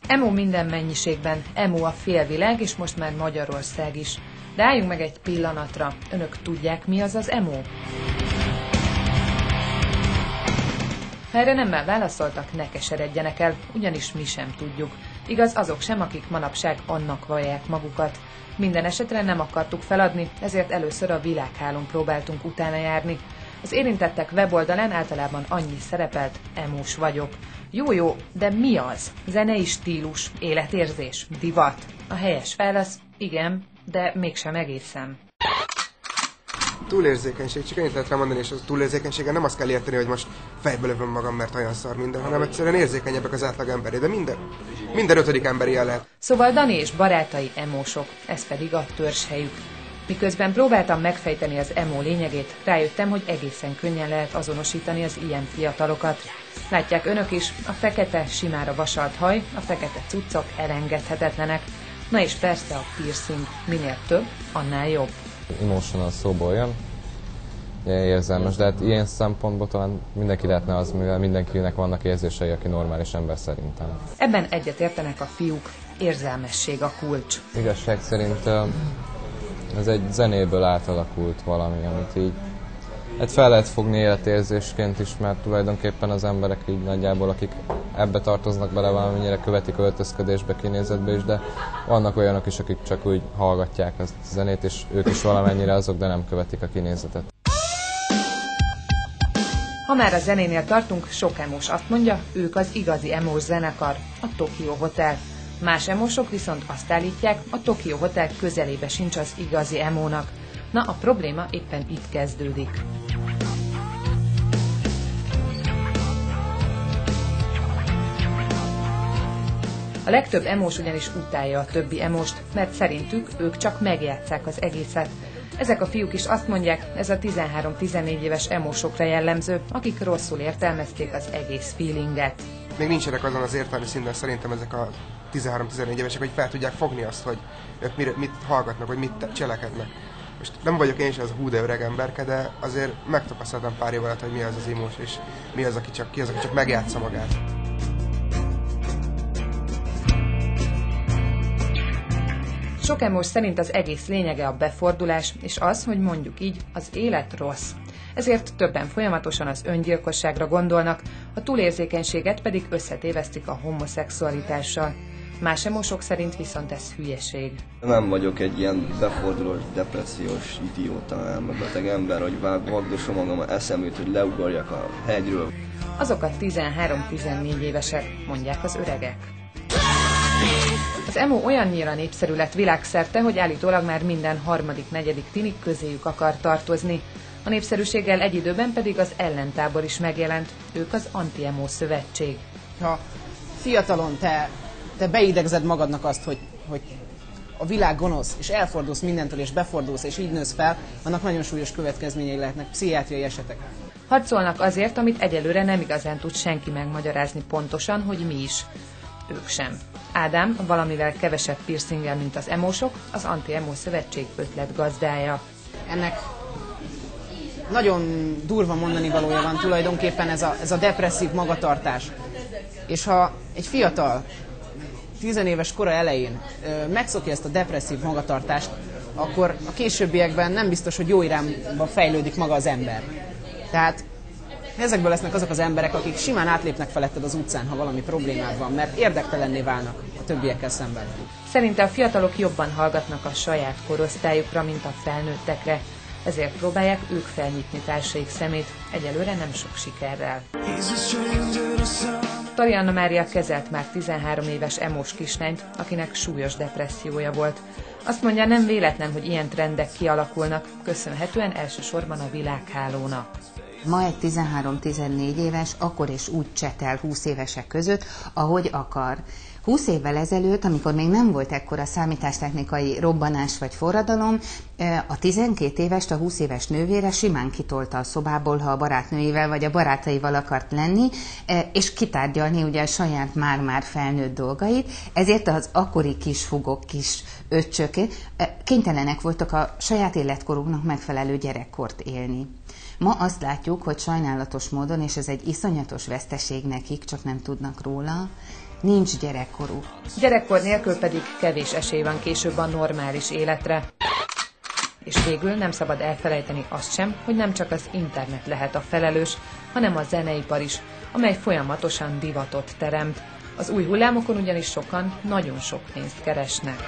Emo minden mennyiségben, emo a félvilág, és most már Magyarország is. De álljunk meg egy pillanatra. Önök tudják, mi az az emo? Ha erre nemmel válaszoltak, ne keseredjenek el, ugyanis mi sem tudjuk. Igaz, azok sem, akik manapság annak vallják magukat. Minden esetre nem akartuk feladni, ezért először a Világhálón próbáltunk utána járni. Az érintettek weboldalán általában annyi szerepelt: emós vagyok. Jó, de mi az? Zenei stílus, életérzés, divat? A helyes válasz: igen, de mégsem egészen. Túlérzékenység, csak ennyit lehet rá mondani, és a túlérzékenységgel nem azt kell érteni, hogy most fejbe lövöm magam, mert olyan szar minden, hanem egyszerűen érzékenyebbek az átlag emberé, de minden ötödik ember ilyen lehet. Szóval Dani és barátai emósok, ez pedig a törzshelyük. Miközben próbáltam megfejteni az emo lényegét, rájöttem, hogy egészen könnyen lehet azonosítani az ilyen fiatalokat. Látják önök is, a fekete, simára vasalt haj, a fekete cuccok elengedhetetlenek. Na és persze a piercing, minél több, annál jobb. Emotional szóból jön, érzelmes, de hát ilyen szempontból talán mindenki lehetne az, mivel mindenkinek vannak érzései, aki normális ember szerintem. Ebben egyetértenek a fiúk, érzelmesség a kulcs. Igazság szerint ez egy zenéből átalakult valami, amit így hát fel lehet fogni életérzésként is, mert tulajdonképpen az emberek így nagyjából, akik ebbe tartoznak bele, valamennyire követik öltözködésbe, kinézetbe is, de vannak olyanok is, akik csak úgy hallgatják a zenét, és ők is valamennyire azok, de nem követik a kinézetet. Ha már a zenénél tartunk, sok emós azt mondja, ők az igazi emós zenekar, a Tokyo Hotel. Más emósok viszont azt állítják, a Tokyo Hotel közelébe sincs az igazi emónak. Na, a probléma éppen itt kezdődik. A legtöbb emós ugyanis utálja a többi emóst, mert szerintük ők csak megjátsszák az egészet. Ezek a fiúk is azt mondják, ez a 13-14 éves emósokra jellemző, akik rosszul értelmezték az egész feelinget. Még nincsenek azon az értelmi szinten szerintem ezek a 13-14 évesek, hogy fel tudják fogni azt, hogy ők mit hallgatnak, vagy mit cselekednek. Most nem vagyok én sem az a hú de öreg emberke, de azért megtapasztaltam pár év alatt, hogy mi az az imós, és ki az, aki csak megjátsza magát. Sok emós szerint az egész lényege a befordulás, és az, hogy mondjuk így, az élet rossz. Ezért többen folyamatosan az öngyilkosságra gondolnak, a túlérzékenységet pedig összetévesztik a homoszexualitással. Más emósok szerint viszont ez hülyeség. Nem vagyok egy ilyen befordulós, depressziós, idióta, elmebeteg ember, hogy vagdosom magam a eszemét, hogy leugorjak a hegyről. Azok a 13-14 évesek, mondják az öregek. Az emo olyannyira népszerű lett világszerte, hogy állítólag már minden harmadik-negyedik tini közéjük akar tartozni. A népszerűséggel egy időben pedig az ellentábor is megjelent, ők az Anti-Emo Szövetség. Ha fiatalon te beidegzed magadnak azt, hogy a világ gonosz, és elfordulsz mindentől, és befordulsz, és így nősz fel, annak nagyon súlyos következményei lehetnek, pszichiátriai esetek. Harcolnak azért, amit egyelőre nem igazán tud senki megmagyarázni pontosan, hogy mi is. Ők sem. Ádám, valamivel kevesebb piercinggel, mint az emósok, az Anti-Emo Szövetség ötletgazdája. Ennek nagyon durva mondani valója van tulajdonképpen ez a depresszív magatartás. És ha egy fiatal, 10 éves kora elején megszokja ezt a depresszív magatartást, akkor a későbbiekben nem biztos, hogy jó irányba fejlődik maga az ember. Tehát ezekből lesznek azok az emberek, akik simán átlépnek feletted az utcán, ha valami problémád van, mert érdektelenné válnak a többiekkel szemben. Szerinte a fiatalok jobban hallgatnak a saját korosztályukra, mint a felnőttekre. Ezért próbálják ők felnyitni társaik szemét, egyelőre nem sok sikerrel. Tarianna Mária kezelt már 13 éves emós kislányt, akinek súlyos depressziója volt. Azt mondja, nem véletlen, hogy ilyen trendek kialakulnak, köszönhetően elsősorban a Világhálónak. Ma egy 13-14 éves akkor és úgy csetel 20 évesek között, ahogy akar. 20 évvel ezelőtt, amikor még nem volt ekkora számítástechnikai robbanás vagy forradalom, a 12 évest a 20 éves nővére simán kitolta a szobából, ha a barátnőivel vagy a barátaival akart lenni, és kitárgyalni ugye a saját már-már felnőtt dolgait, ezért az akkori kisfugok, kis öccsök kénytelenek voltak a saját életkoruknak megfelelő gyerekkort élni. Ma azt látjuk, hogy sajnálatos módon, és ez egy iszonyatos veszteség nekik, csak nem tudnak róla, nincs gyerekkoruk. Gyerekkor nélkül pedig kevés esély van később a normális életre. És végül nem szabad elfelejteni azt sem, hogy nem csak az internet lehet a felelős, hanem a zeneipar is, amely folyamatosan divatot teremt. Az új hullámokon ugyanis sokan nagyon sok pénzt keresnek.